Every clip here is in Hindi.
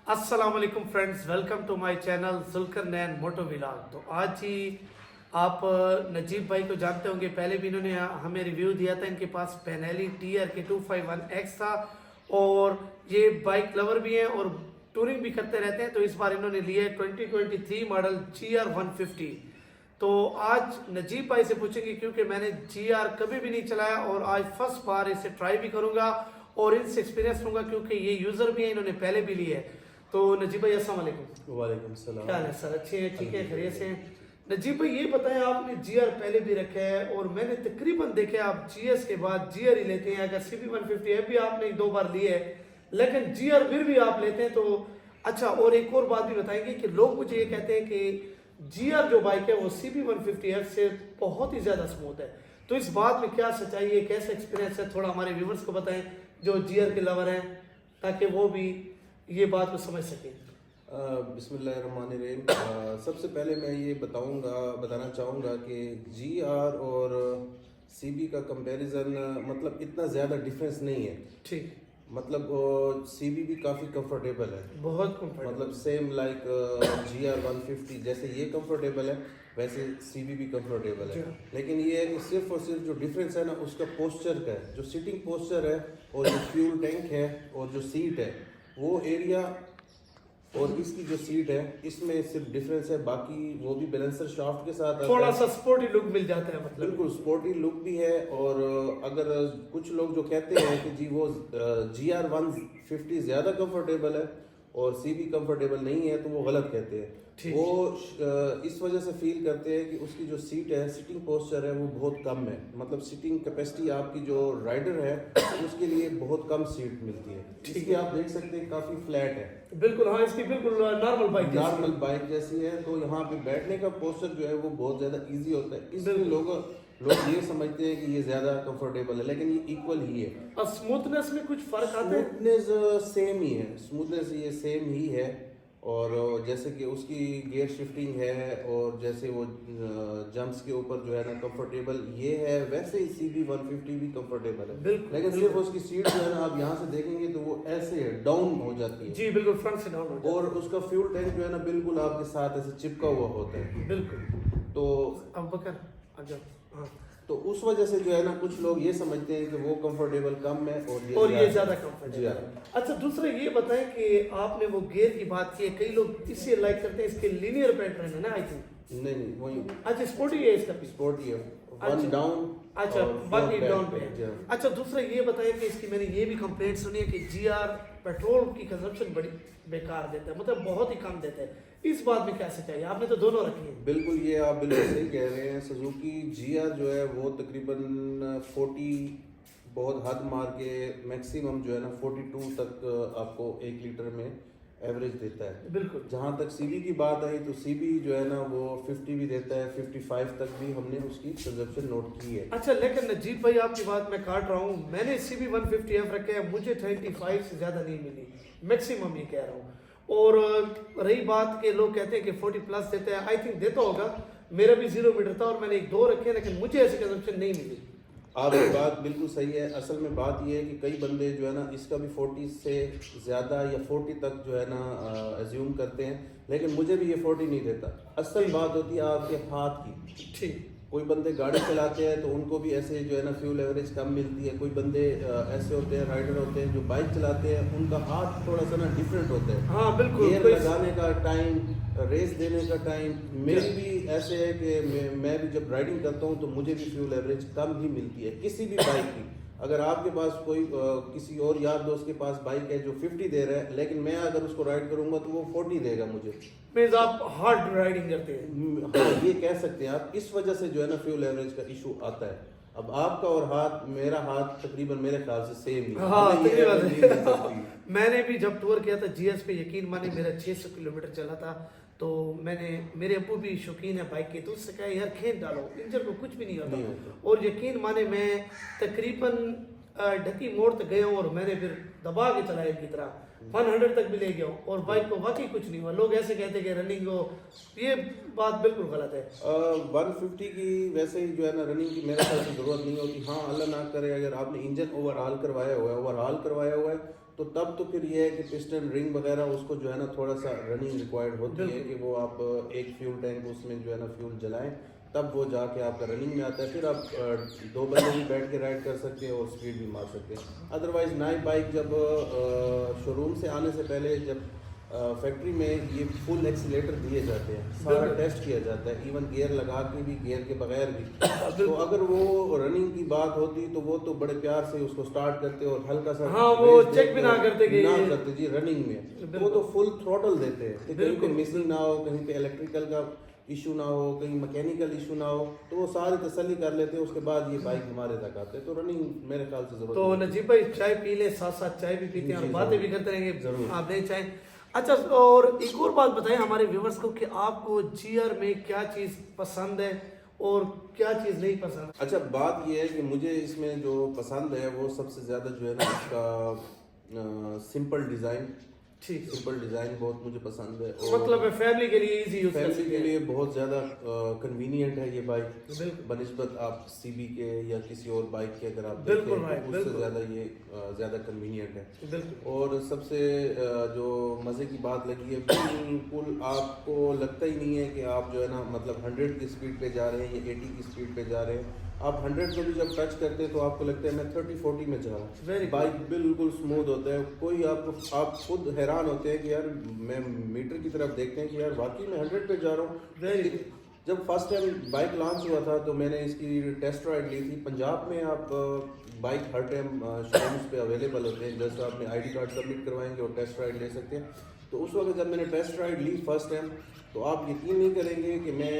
अस्सलाम वालेकुम friends, welcome to my channel Zulqarnain moto vlog. तो आज ही आप नजीब भाई को जानते होंगे, पहले भी इन्होंने हमें रिव्यू दिया था। इनके पास पेनेली टीआर के 251X था और ये बाइक लवर भी हैं और टूरिंग भी करते रहते हैं। तो इस बार इन्होंने लिया है 2023 मॉडल GR 150। तो आज नजीब भाई से पूछेंगे, क्योंकि मैंने GR कभी भी नहीं चलाया और आज फर्स्ट बार इसे ट्राई भी करूंगा और इनसे एक्सपीरियंस लूंगा, क्योंकि ये यूजर भी है, इन्होंने पहले भी लिया है। तो नजीब भाई अस्सलाम वालेकुम। वालेकुम सलाम। क्या हाल है सर? अच्छे हैं? ठीक है, खैरियत से हैं? नजीब भाई ये बताएं, आपने GR पहले भी रखा है और मैंने तकरीबन देखा है आप GS के बाद GR ही लेते हैं। अगर CB 150 भी आपने एक दो बार लिए है, लेकिन GR फिर भी आप लेते हैं। तो अच्छा, और एक और बात भी बताएंगे कि लोग मुझे ये कहते हैं कि GR जो बाइक है वो CB 150F से बहुत ही ज़्यादा स्मूथ है। तो इस बात में क्या सच्चाई है, कैसा एक्सपीरियंस है, थोड़ा हमारे व्यूवर्स को बताएं जो GR के लवर हैं, ताकि वो भी ये बात को समझ सकें। बिस्मिल्लाहिर्रहमानिर्रहीम। सबसे पहले मैं ये बताना चाहूँगा कि GR और CB का कंपैरिजन मतलब इतना ज़्यादा डिफरेंस नहीं है। ठीक, मतलब CB भी काफ़ी कंफर्टेबल है, बहुत कंफर्टेबल। मतलब सेम लाइक GR 150 जैसे ये कंफर्टेबल है वैसे CB भी कंफर्टेबल है। लेकिन ये है कि सिर्फ और सिर्फ जो डिफरेंस है ना उसका पोस्चर का है, जो सिटिंग पोस्चर है और जो फ्यूल टैंक है और जो सीट है वो एरिया और इसकी जो सीट है इसमें सिर्फ डिफरेंस है। बाकी वो भी बैलेंसर शाफ्ट के साथ थोड़ा सा स्पोर्टी लुक मिल जाता है, मतलब बिल्कुल स्पोर्टी लुक भी है। और अगर कुछ लोग जो कहते हैं कि जी वो GR 150 ज़्यादा कंफर्टेबल है और CB कंफर्टेबल नहीं है, तो वो गलत कहते हैं। वो इस वजह से फील करते हैं कि उसकी जो सीट है, सिटिंग पोस्चर है वो बहुत कम है। मतलब सिटिंग कैपेसिटी आपकी जो राइडर है उसके लिए बहुत कम सीट मिलती है। इसकी आप देख सकते हैं काफ़ी फ्लैट है। बिल्कुल, हाँ, इसकी बिल्कुल नॉर्मल बाइक जैसी है। तो यहाँ पे बैठने का पोस्चर जो है वो बहुत ज़्यादा इजी होता है, इसलिए लोग ये समझते हैं कि ये ज़्यादा कंफर्टेबल है, लेकिन ये इक्वल ही है। और स्मूथनेस में कुछ फर्क आता है? स्मूथनेस सेम ही है, स्मूथनेस ये सेम ही है। और जैसे कि उसकी गियर शिफ्टिंग है और जैसे वो जंप्स के ऊपर जो है ना कंफर्टेबल ये है, वैसे ही CB 150 भी कंफर्टेबल है। लेकिन सिर्फ उसकी सीट जो है ना आप यहाँ से देखेंगे तो वो ऐसे डाउन हो जाती है। जी बिल्कुल, फ्रंट से डाउन हो जाती है। और उसका फ्यूल टैंक जो है ना बिल्कुल आपके साथ ऐसे चिपका हुआ होता है। बिल्कुल। तो अब बकर अच्छा, हाँ, तो उस वजह से जो है ना कुछ लोग ये समझते हैं कि वो कंफर्टेबल कम है और ये ज्यादा कंफर्टेबल है। अच्छा, दूसरा ये बताएं कि आपने वो गियर की बात की है, कई लोग इससे लाइक करते हैं, इसके लीनियर पैटर्न है ना, आई थिंक। नहीं वही अच्छा, स्पोर्टी है इसका भी? स्पोर्टी है, वन अच्छा, डाउन। अच्छा, बाकी डाउन पे है। है। अच्छा, दूसरा ये बताएं कि इसकी मैंने ये भी कंप्लेंट सुनी है कि GR पेट्रोल की कंजप्शन बड़ी बेकार देता है, मतलब बहुत ही कम देता है। इस बात में क्या सच्चाई है? आपने तो दोनों रखी है। बिल्कुल, ये आप बिल्कुल सही कह रहे हैं। सुजुकी GR जो है वो तकरीबन 40 बहुत हद मार के मैक्सिमम जो है ना 42 तक आपको 1 लीटर में एवरेज देता है। बिल्कुल। जहाँ तक CB की बात आई तो CB जो है ना वो 50 भी देता है, 55 तक भी हमने उसकी कंजप्शन नोट की है। अच्छा, लेकिन नजीब भाई आपकी बात मैं काट रहा हूँ, मैंने CB 150F रखे हैं, मुझे 25 से ज़्यादा नहीं मिली, मैक्सिमम ये कह रहा हूँ। और रही बात के लोग कहते हैं कि 40 प्लस देते हैं, आई थिंक देता होगा। मेरा भी 0 मीटर था और मैंने एक दो रखे, लेकिन मुझे ऐसी कंजप्शन नहीं मिली। आपकी बात बिल्कुल सही है। असल में बात ये है कि कई बंदे जो है ना इसका भी 40 से ज़्यादा या 40 तक जो है ना एज्यूम करते हैं, लेकिन मुझे भी ये 40 नहीं देता। असल बात होती है आपके हाथ की। ठीक, कोई बंदे गाड़ी चलाते हैं तो उनको भी ऐसे जो है ना फ्यूल एवरेज कम मिलती है। कोई बंदे ऐसे होते हैं, राइडर होते हैं जो बाइक चलाते हैं, उनका हाथ थोड़ा सा ना डिफरेंट होता है। हाँ बिल्कुल। गियर लगाने का टाइम, रेस देने का टाइम, मेरी भी ऐसे है कि मैं भी जब राइडिंग करता हूँ तो मुझे भी फ्यूल एवरेज कम ही मिलती है किसी भी बाइक की। अगर आपके पास कोई किसी और यार दोस्त के पास बाइक है जो 50 दे रहा है, लेकिन मैं अगर उसको राइड करूंगा तो वो 40 देगा मुझे। मींस आप हार्ड राइडिंग करते हैं? हाँ, ये कह सकते हैं आप। इस वजह से जो है ना फ्यूल एवरेज का इशू आता है। अब आपका और मेरा हाथ तकरीबन मेरे ख्याल से सेम ही है। हाँ तकरीबन। मैंने भी जब टूर किया था GS पे, यकीन माने मेरा 600 किलोमीटर चला था। तो मेरे अब्बू भी शौकीन है बाइक के, तो उससे कहा यार खींच डालो, इंजन को कुछ भी नहीं होता। और यकीन माने मैं तकरीबन ढकी मोड़ तक गया हूँ और मैंने फिर दबा के चलाया की तरह 100 तक भी ले गया हूँ और बाइक को वाकई कुछ नहीं हुआ। लोग ऐसे कहते हैं कि रनिंग हो, ये बात बिल्कुल गलत है। 150 की वैसे ही जो है ना रनिंग की मेरे ख्याल से जरूरत नहीं होती। हाँ, अल्लाह ना करे अगर आपने इंजन ओवरहाल करवाया हुआ है तो तब तो फिर ये है कि पिस्टन रिंग वगैरह उसको जो है ना थोड़ा सा रनिंग रिक्वायर्ड होती है कि वो आप एक फ्यूल टैंक उसमें जो है ना फ्यूल जलाएं, तब वो जाके आपका रनिंग में आता है। फिर आप 2 बंदे भी बैठ के राइड कर सकते हैं और स्पीड भी मार सकते हैं। अदरवाइज नई बाइक जब शोरूम से आने से पहले जब फैक्ट्री में ये फुल एक्सीलेटर दिए जाते हैं, सारा टेस्ट किया जाता है, इवन गियर लगा के भी, गियर के बगैर भी। तो अगर वो रनिंग की बात होती तो वो तो बड़े प्यार से उसको स्टार्ट करते और हल्का सा वो चेक भी ना करते कि ना करते जी रनिंग में, वो तो फुल थ्रॉटल देते हैं कि कहीं पे मिसिंग ना हो, कहीं पे इलेक्ट्रिकल का इशू ना हो, कहीं मैकेनिकल इशू ना हो, तो वो सारी तसल्ली कर लेते हैं। उसके बाद ये बाइक हमारे तक आते हैं। तो रनिंग मेरे ख्याल से जरूरत तो नजीब भाई चाय पी ले, साथ साथ चाय भी पीते हैं और बातें भी करते रहेंगे, जरूर आप नहीं चाहें। अच्छा, और एक और बात बताएं हमारे व्यूवर्स को कि आपको GR में क्या चीज़ पसंद है और क्या चीज़ नहीं पसंद। अच्छा, बात ये है कि मुझे इसमें जो पसंद है वो सबसे ज़्यादा जो है ना इसका सिंपल डिज़ाइन, ठीक, सिंपल डिज़ाइन बहुत मुझे पसंद है। और मतलब फैमिली के लिए इजी यूज फैमिली के लिए बहुत ज़्यादा कन्वीनियंट है ये बाइक बनस्बत आप CB के या किसी और बाइक के अगर आप देखें तो उससे ज़्यादा ये ज़्यादा कन्वीनियंट है। और सबसे जो मज़े की बात लगी है, बिल्कुल आपको लगता ही नहीं है कि आप जो है ना मतलब 100 की स्पीड पे जा रहे हैं या 80 की स्पीड पे जा रहे हैं। आप 100 को भी जब टच करते हैं तो आपको लगता है मैं 30-40 में जा रहा हूँ। बाइक बिल्कुल स्मूथ होता है, कोई आप खुद हैरान होते हैं कि यार मैं मीटर की तरफ देखते हैं कि यार वाकई मैं 100 पे जा रहा हूँ। जब फर्स्ट टाइम बाइक लॉन्च हुआ था तो मैंने इसकी टेस्ट राइड ली थी। पंजाब में आप बाइक हर टाइम शोरूम्स पे अवेलेबल होते हैं, जैसे आपने ID कार्ड सबमिट करवाएंगे और टेस्ट राइड ले सकते हैं। तो उस वक्त जब मैंने टेस्ट राइड ली फर्स्ट टाइम, तो आप यकीन नहीं करेंगे कि मैं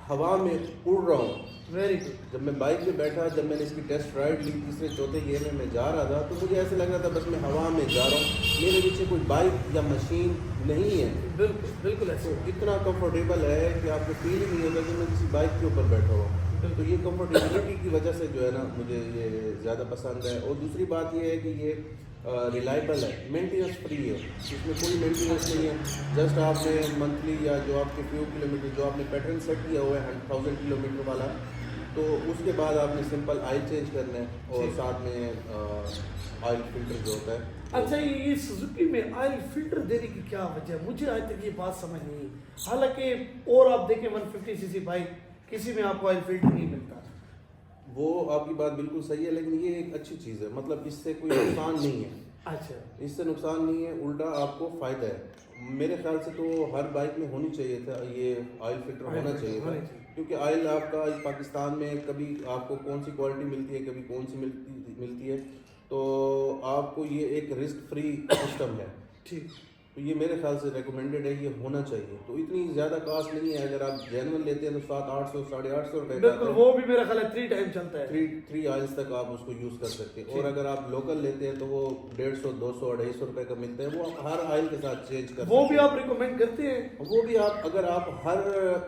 हवा में उड़ रहा हूँ। Very good. जब मैं बाइक पे बैठा, जब मैंने इसकी टेस्ट राइड ली, तीसरे चौथे गियर में मैं जा रहा था, तो मुझे ऐसे लग रहा था बस मैं हवा में जा रहा हूँ, मेरे पीछे कोई बाइक या मशीन नहीं है। बिल्कुल बिल्कुल ऐसे तो इतना कंफर्टेबल है कि आपको फील ही नहीं होगा कि मैं किसी बाइक के ऊपर बैठा हुआ। तो ये कंफर्टेबिलिटी की वजह से जो है ना मुझे ये ज़्यादा पसंद है। और दूसरी बात ये है कि ये रिलायबल है, मेंटेनेंस फ्री है, इसमें कोई मेंटेनेंस नहीं है। जस्ट आपने मंथली या जो आपके फ्यू किलोमीटर जो आपने पैटर्न सेट किया हुआ है 1000 किलोमीटर वाला, तो उसके बाद आपने सिंपल ऑयल चेंज करना है और साथ में ऑयल फिल्टर जो होता है। अच्छा, ये सुजुकी में ऑयल फिल्टर देने की क्या वजह है? मुझे आज तक ये बात समझ नहीं आई। हालांकि और आप देखें 150cc बाइक किसी में आपको ऑयल फिल्टर नहीं मिलता। वो आपकी बात बिल्कुल सही है, लेकिन ये एक अच्छी चीज़ है, मतलब इससे कोई नुकसान नहीं है। अच्छा, इससे नुकसान नहीं है, उल्टा आपको फ़ायदा है। मेरे ख्याल से तो हर बाइक में होनी चाहिए था ये ऑयल फिल्टर होना चाहिए था, क्योंकि ऑयल आपका पाकिस्तान में कभी आपको कौन सी क्वालिटी मिलती है, कभी कौन सी मिलती है, तो आपको ये एक रिस्क फ्री सिस्टम है। ठीक, तो ये मेरे ख्याल से रेकमेंडेड है, ये होना चाहिए। तो इतनी ज़्यादा कास्ट नहीं है, अगर आप जेन्युइन लेते हैं तो 700-800 850 रुपये का बिल्कुल, वो भी मेरा ख्याल है 3 टाइम चलता है, 3 ऑयल्स तक आप उसको यूज़ कर सकते हैं। और अगर आप लोकल लेते हैं तो वो 150, 200, 250 रुपये का मिलता है। वो आप हर ऑयल के साथ चेंज कर वो सकते भी आप रिकमेंड करते हैं? वो भी आप अगर आप हर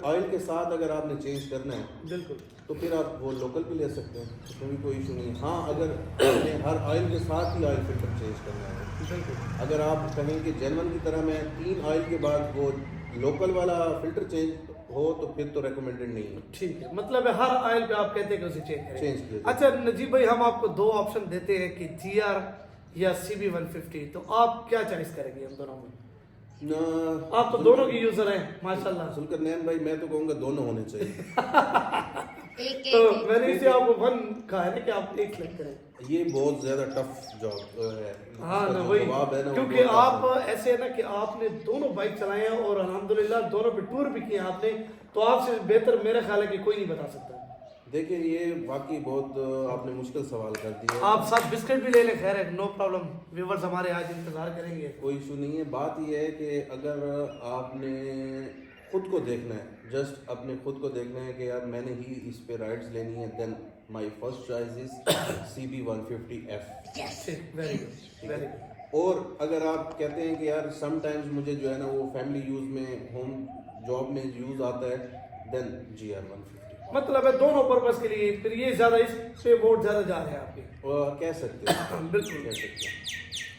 ऑयल के साथ अगर आपने चेंज करना है बिल्कुल, तो फिर आप वो लोकल भी ले सकते हैं, उसमें भी कोई इशू नहीं है। हाँ, अगर आपने हर ऑयल के साथ ही ऑयल फिल्टर चेंज करना है, बिल्कुल। अगर आप कहें कि जेन्युइन की तरह मैं 3 ऑयल के बाद वो लोकल वाला फिल्टर चेंज हो तो फिर तो रेकमेंडेड नहीं है। ठीक है, मतलब हर ऑयल पे आप कहते हैं कि उसे चेंज करें। चेंज किया। अच्छा नजीब भाई, हम आपको 2 ऑप्शन देते हैं कि GR या CB 150, तो आप क्या चॉइस करेंगे हम दोनों में? आप तो दोनों की यूजर हैं माशाल्लाह। सुलकर नैन भाई, मैं तो कहूँगा दोनों होने चाहिए। तो मैंने इसे आपको 1 कहा है ना कि आप एक सेलेक्ट करें। ये बहुत ज्यादा टफ जॉब है। हाँ ना, इसका वही, जो जवाब है ना, वो क्योंकि बहुत आप tough है। ऐसे है ना कि आपने दोनों बाइक चलाए हैं और अल्हम्दुलिल्लाह दोनों पे टूर भी किए आपने, तो आपसे बेहतर मेरा ख्याल है कि कोई नहीं बता सकता। देखिए, ये वाकई बहुत आपने मुश्किल सवाल कर दिया। आप साथ बिस्किट भी ले लें, खैर है, नो प्रॉब्लम, व्यूवर्स हमारे आज इंतजार करेंगे। कोई इशू नहीं है। बात ये है कि अगर आपने खुद को देखना है, जस्ट अपने खुद को देखना है कि यार मैंने ही इस पे राइड्स लेनी है, then my first choice is CB 150F। Very good, very good. और अगर आप कहते हैं कि यार समटाइम्स मुझे जो है ना वो फैमिली यूज़ में, होम जॉब में यूज़ आता है, देन GR 150। मतलब है दोनों पर्पस के लिए, फिर ये ज्यादा इस पे वोट ज्यादा जा रहे हैं आपके। और कह सकते हैं, बिल्कुल कह सकते हैं।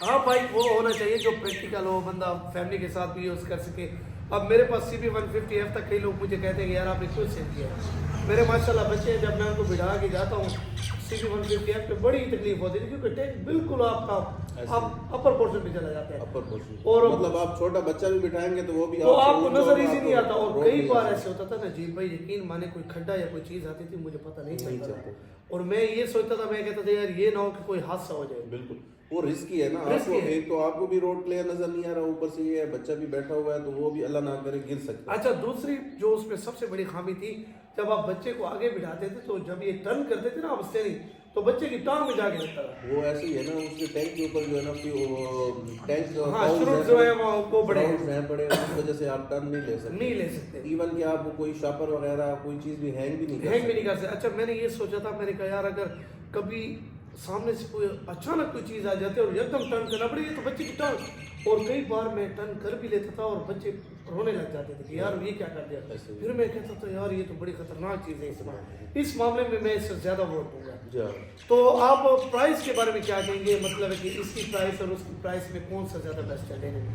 हाँ, बाइक वो होना चाहिए जो प्रैक्टिकल हो, बंदा फैमिली के साथ भी यूज़ कर सके। अब मेरे पास CB 150F तक कई लोग मुझे कहते हैं कि यार आपने क्यों सेल किया। मेरे माशाल्लाह बच्चे हैं, जब मैं उनको बिठा के जाता हूँ CB 150F पे बड़ी तकलीफ होती थी क्योंकि टैंक बिल्कुल आपका आप अपर पोर्शन पे चला जाता है अपर पोर्शन और मतलब आप छोटा बच्चा भी बिठाएंगे तो वो भी तो आपको नजर ही नहीं आता। और कई नहीं बार आता। ऐसे होता था ना जी भाई, यकीन माने कोई खड्डा या कोई चीज आती थी मुझे पता नहीं नहीं चलता चलता। था और मैं ये सोचता था, मैं कहता था यार ये ना हो कि कोई हादसा हो जाए। बिल्कुल वो रिस्की है ना, रिस्की आपको है। एक तो आपको भी रोड क्लियर नजर नहीं आ रहा, ऊपर से ये बच्चा भी बैठा हुआ है तो वो भी अल्लाह ना करे गिर सकता है। अच्छा, दूसरी जो उसमें सबसे बड़ी खामी थी, जब आप बच्चे को आगे बिठाते थे तो जब ये टर्न करते थे ना आप स्टीयरिंग, तो बच्चे की टांग में जाके लगता था। वो ऐसे ही है ना, उसके टैंक के ऊपर जो है ना टैंक हाँ, शुरू जो है वो बड़े बड़े उस वजह से आप टर्न नहीं ले सकते। नहीं ले सकते, इवन कि आप कोई शॉपर वगैरह कोई चीज भी हैंग भी नहीं कर हैंग भी नहीं कर सकते। अच्छा, मैंने ये सोचा था, मैंने कहा यार अगर कभी सामने से कोई अचानक कोई चीज आ जाती है और एकदम टर्न करना पड़ेगा तो बच्चे की टर्न, और कई बार मैं टर्न कर भी लेता था और बच्चे रोने लग जाते थे कि यार ये क्या कर दिया। ऐसे ही। फिर मैं कहता था यार ये तो बड़ी खतरनाक चीज है। इस मामले में मैं इससे ज्यादा वोट दूंगा। जा। तो आप प्राइस के बारे में क्या कहेंगे, मतलब है कि इसकी प्राइस और उसकी प्राइस में कौन सा ज्यादा बेस्ट है लेने में?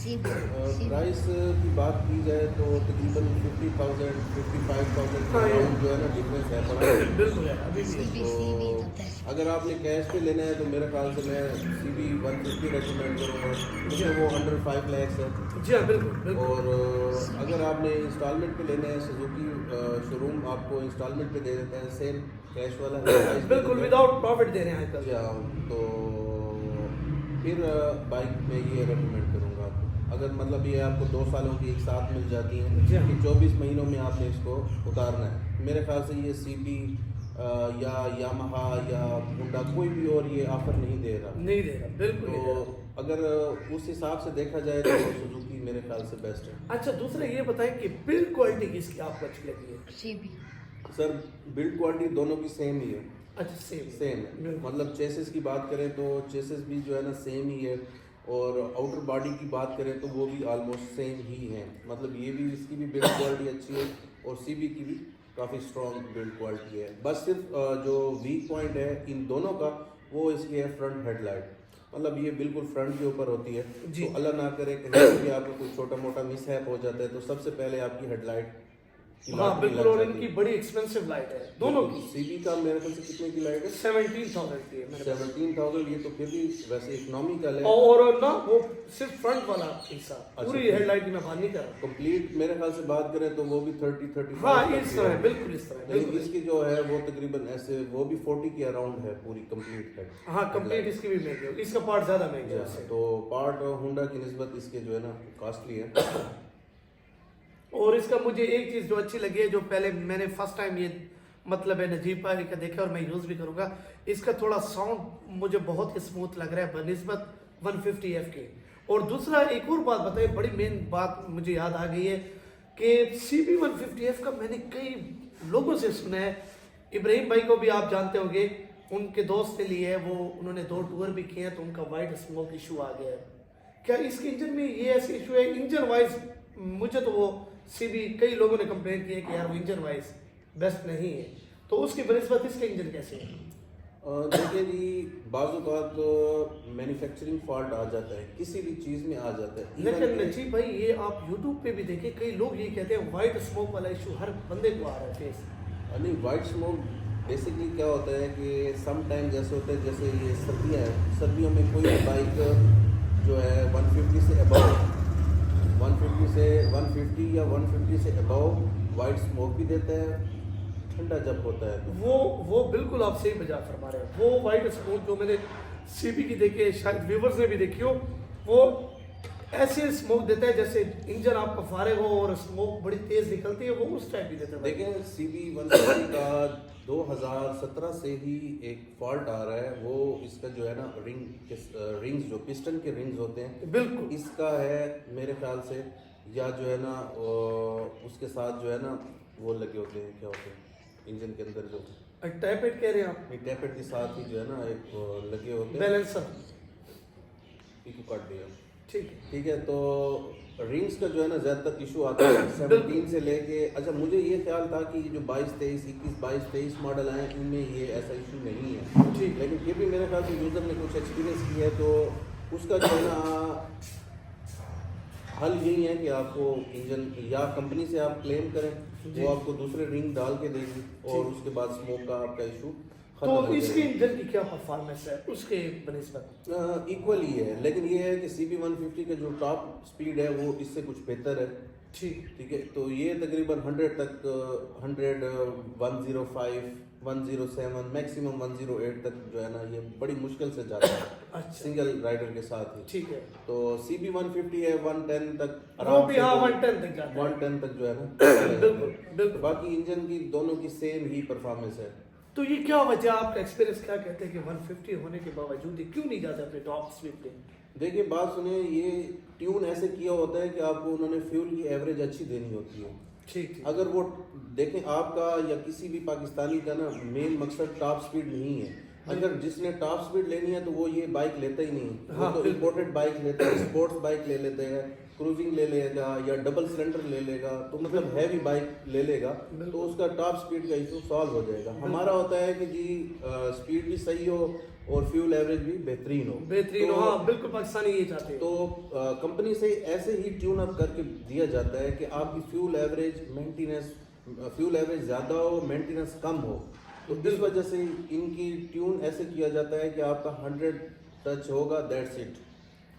प्राइस की बात की जाए तो तकरीबन 50,000 55,000 हाँ, ये- अराउंड जो है ना डिफरेंस है बड़ा। बिल्कुल है अभी भी। तो अगर आपने कैश पे लेना है तो मेरे ख्याल से मैं CB 150 रेकमेंड करूँगा, क्योंकि वो अंडर 5 lakhs है। जी हाँ, बिल्कुल बिल्कुल। और अगर आपने इंस्टॉलमेंट पे लेना है, सुजुकी शोरूम आपको इंस्टॉलमेंट पे दे देता है, सेम कैश वाला price दे बिल्कुल देता है। विदाउट प्रॉफिट दे रहे हैं आजकल। या तो फिर बाइक में ये रेकमेंड करूँगा आपको, अगर मतलब ये आपको 2 सालों की एक साथ मिल जाती हैं जी हाँ। कि 24 महीनों में आपने इसको उतारना है, मेरे ख्याल से ये CB या यामाहा या होंडा कोई भी और ये ऑफर नहीं दे रहा। नहीं दे रहा, बिल्कुल नहीं दे रहा। तो अगर उस हिसाब से देखा जाए तो सुजुकी मेरे ख्याल से बेस्ट है। अच्छा, दूसरा ये बताएं कि बिल्ड क्वालिटी किसकी आपको अच्छी लगी है? सर बिल्ड क्वालिटी दोनों की सेम ही है। अच्छा, सेम सेम है, मतलब चेसिस की बात करें तो चेसिस भी जो है ना सेम ही है, और आउटर बॉडी की बात करें तो वो भी ऑलमोस्ट सेम ही है। मतलब ये भी इसकी भी बिल्ड क्वालिटी अच्छी है और CB की भी काफ़ी स्ट्रॉन्ग बिल्ड क्वालिटी है। बस सिर्फ जो वीक पॉइंट है इन दोनों का वो इसकी है फ्रंट हेडलाइट, मतलब ये बिल्कुल फ्रंट के ऊपर होती है। जी। तो अल्लाह ना करे कहीं भी आपको कोई छोटा मोटा मिसहैप हो जाता है तो सबसे पहले आपकी हेडलाइट की हाँ लाइट बिल्कुल, लग और जाती इनकी है। बड़ी एक्सपेंसिव लाइट है दोनों की। CB का मेरे ख्याल से कितने की लाइट है? 17,000 की है मेरे पास। 17,000। ये तो फिर भी वैसे इकोनॉमिकल है। और ना वो सिर्फ फ्रंट वाला हिस्सा, अच्छा, पूरी हेडलाइट की मैं बात नहीं कर रहा। कंप्लीट मेरे ख्याल से बात करें तो वो भी 30-35 हाँ तक इस की तरह है। है, बिल्कुल इस तरह है, लेकिन बिल्कुल। इसकी जो है वो तकरीबन ऐसे वो भी 40 के अराउंड है पूरी कंप्लीट है। हाँ, कंप्लीट इसकी भी महंगी है, इसका पार्ट ज्यादा महंगा है उससे। तो पार्ट होंडा की निस्बत इसके जो है ना कॉस्टली है। और इसका मुझे एक चीज जो अच्छी लगी है, जो पहले मैंने फर्स्ट टाइम ये मतलब है नजीब भाई का देखा और मैं यूज भी करूंगा, इसका थोड़ा साउंड मुझे बहुत ही स्मूथ लग रहा है बनिस्बत 150F के। और दूसरा एक और बात बताइए, बड़ी मेन बात मुझे याद आ गई है कि CB 150F का मैंने कई लोगों से सुना है, इब्राहिम भाई को भी आप जानते होंगे, उनके दोस्त ने लिए है वो, उन्होंने 2 टूर भी किए हैं तो उनका वाइट स्मोक इशू आ गया है। क्या इसके इंजन में ये ऐसे इशू है? इंजन वाइज मुझे तो वो CB कई लोगों ने कंप्लेंट की है कि यार वो इंजन वाइज बेस्ट नहीं है, तो उसकी बनिस्बत इसके इंजन कैसे है? देखिए जी, बाज़ मैन्युफैक्चरिंग फॉल्ट आ जाता है, किसी भी चीज़ में आ जाता है। लेकिन नजीब भाई ये आप YouTube पे भी देखें, कई लोग ये कहते हैं वाइट स्मोक वाला इशू हर बंदे को आ रहा है फेस। नहीं, वाइट स्मोक बेसिकली क्या होता है कि सम टाइम जैसे होता है, जैसे ये सर्दियाँ हैं, सर्दियों में कोई भी बाइक जो है 150 से अबव 150 या 150 से अबव वाइट स्मोक भी देता है ठंडा जब होता है तो। वो बिल्कुल आप सही बजा फरमा रहे हो। वो वाइट स्मोक जो मैंने CB की देखी है, शायद व्यूवर्स ने भी देखी हो, वो ऐसे स्मोक देता है जैसे इंजन आपका फारिग हो और स्मोक बड़ी तेज निकलती है, वो उस टाइप की देता है। देखें CB 150 का 2017 से ही एक फॉल्ट आ रहा है, वो इसका जो है ना रिंग्स जो पिस्टन के रिंग्स होते हैं बिल्कुल इसका है मेरे ख्याल से, या जो है ना उसके साथ जो है ना वो लगे होते हैं, क्या होते हैं इंजन के अंदर जो टैपेट कह रहे हैं आप? टैपेट के साथ ही जो है ना एक लगे होते हैं, बैलेंसर, इसको काट दिया। ठीक है। ठीक है, तो रिंग्स का जो है ना ज़्यादातर इशू आता है 17 से लेके। अच्छा, मुझे ये ख्याल था कि जो 22-23 मॉडल आए इनमें ये ऐसा इशू नहीं है, ठीक। लेकिन फिर भी मेरे ख्याल से यूज़र ने कुछ एक्सपीरियंस किया है तो उसका जो है ना हल यही है कि आपको इंजन या कंपनी से आप क्लेम करें, वो आपको दूसरे रिंग डाल के देगी और उसके बाद स्मोक का आपका इशू खत्म तो हो इसके जाएगी। इंजन की क्या परफॉर्मेंस है उसके बनिस्बत? इक्वल ही है, लेकिन ये है कि CB150 का जो टॉप स्पीड है वो इससे कुछ बेहतर है। ठीक ठीक है, तो ये तकरीबन 100 तक 100 105 107 मैक्सिमम 108 तक जो है ना ये बड़ी मुश्किल से जाता है अच्छा सिंगल राइडर के साथ ही। ठीक है, तो CB150 है 110 तक वो भी हाँ से 110 तक जाता है। 110 तक जो है ना चला जाता बिल्कुल है। बिल्कुल। बाकी इंजन की दोनों की सेम ही परफॉर्मेंस है। तो ये क्या वजह, आपका एक्सपीरियंस क्या कहते हैं कि 150 होने के बावजूद ये क्यों नहीं जाते अपने टॉप स्पीड पे? देखिए बात सुनिए, ये ट्यून ऐसे किया होता है कि आपको उन्होंने फ्यूल की एवरेज अच्छी देनी होती है। ठीक ठीक। अगर वो देखें आपका या किसी भी पाकिस्तानी का ना मेन मकसद टॉप स्पीड नहीं है। अगर जिसने टॉप स्पीड लेनी है तो वो ये बाइक लेता ही नहीं। हाँ, वो तो बिल्कुल। इम्पोर्टेड बाइक लेता है, स्पोर्ट्स बाइक ले लेते हैं, क्रूजिंग ले लेगा या डबल सिलेंडर ले लेगा, तो मतलब हैवी बाइक ले लेगा तो उसका टॉप स्पीड का इशू सॉल्व हो जाएगा। हमारा होता है कि जी स्पीड भी सही हो और फ्यूल एवरेज भी बेहतरीन हो। बेहतरीन तो, हाँ बिल्कुल, पाकिस्तानी ये चाहते हैं। तो कंपनी से ऐसे ही ट्यून अप करके दिया जाता है कि आपकी fuel average maintenance fuel average ज़्यादा हो, मेंटेनेंस कम हो। तो इस वजह से इनकी ट्यून ऐसे किया जाता है कि आपका 100 टच होगा, दैट्स इट।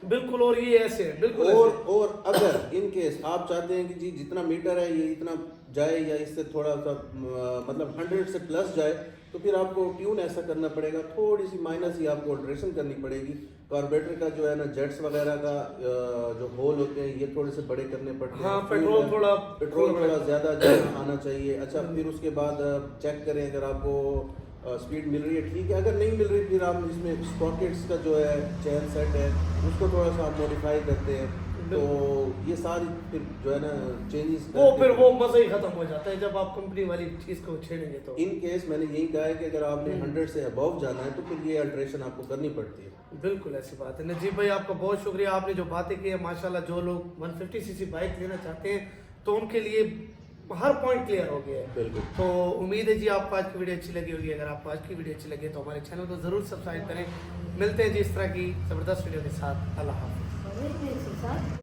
बिल्कुल, और ये ऐसे है बिल्कुल और अगर इन केस आप चाहते हैं कि जी जितना मीटर है ये इतना जाए या इससे थोड़ा सा मतलब 100 से प्लस जाए, तो फिर आपको ट्यून ऐसा करना पड़ेगा, थोड़ी सी माइनर सी आपको अल्ट्रेशन करनी पड़ेगी। कार्बोरेटर का जो है ना जेट्स वगैरह का जो होल होते हैं ये थोड़े से बड़े करने पड़ते हैं। हाँ, पेट्रोल थोड़ा ज़्यादा आना चाहिए। अच्छा, फिर उसके बाद चेक करें अगर आपको स्पीड मिल रही है ठीक है, अगर नहीं मिल रही फिर आप इसमें स्प्रॉकेट्स का जो है चैन सेट है उसको थोड़ा सा आप मॉडिफाई करते हैं। तो ये सारी फिर जो है ना चेंजेस वो फिर वो मजा ही खत्म हो जाता है जब आप कंपनी वाली चीज को छेड़ेंगे तो। इन केस मैंने यही कहा है कि अगर आपने 100 से अबव जाना है तो फिर ये अल्ट्रेशन आपको करनी पड़ती है। बिल्कुल ऐसी बात है। नजीब भाई आपका बहुत शुक्रिया, आपने जो बातें की है माशाल्लाह, जो लोग 150 सीसी बाइक लेना चाहते हैं तो उनके लिए हर पॉइंट क्लियर हो गया है। बिल्कुल। तो उम्मीद है जी आपको आज की वीडियो अच्छी लगी होगी। अगर आपको आज की वीडियो अच्छी लगी तो हमारे चैनल को जरूर सब्सक्राइब करें। मिलते हैं जी इस तरह की जबरदस्त वीडियो के साथ। अल्लाह हाफ़िज़।